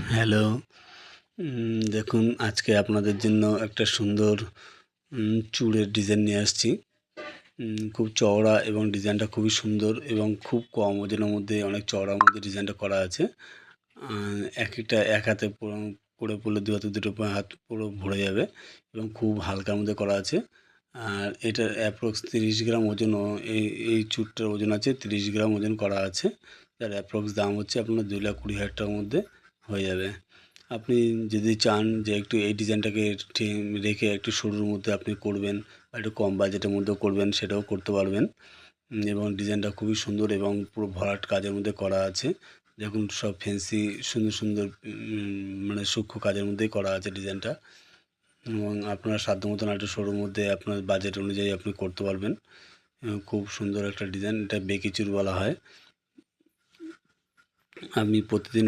Hello. দেখুন আজকে আপনাদের জন্য একটা সুন্দর চুড়ের ডিজাইন নিয়ে আসছি। খুব চওড়া এবং ডিজাইনটা খুবই সুন্দর এবং খুব কম ওজনের মধ্যে অনেক চওড়ার মধ্যে ডিজাইনটা করা আছে। এক হাতে পরে পড়লে ২ হাতে ২ টো হাত পুরো ভরে যাবে এবং খুব হালকার মধ্যে করা আছে। আর এটার অ্যাপ্রক্স ৩০ গ্রাম ওজন। এই চুড়টার ওজন আছে ৩০ গ্রাম ওজন করা আছে। যার অ্যাপ্রক্স দাম হচ্ছে আপনার ২,২০,০০০ টাকার মধ্যে হয়ে যাবে। আপনি যদি চান যে একটু এই ডিজাইনটাকে রেখে একটু সরুর মধ্যে আপনি করবেন বা একটু কম বাজেটের মধ্যেও করবেন, সেটাও করতে পারবেন। এবং ডিজাইনটা খুবই সুন্দর এবং পুরো ভরাট কাজের মধ্যে করা আছে। দেখুন সব ফ্যান্সি সুন্দর সুন্দর মানে সূক্ষ্ম কাজের মধ্যেই করা আছে ডিজাইনটা। এবং আপনার সাধ্য মতন একটু সরুর মধ্যে আপনার বাজেট অনুযায়ী আপনি করতে পারবেন। খুব সুন্দর একটা ডিজাইন, এটা বেকি চুড় বলা হয়। আমি প্রতিদিন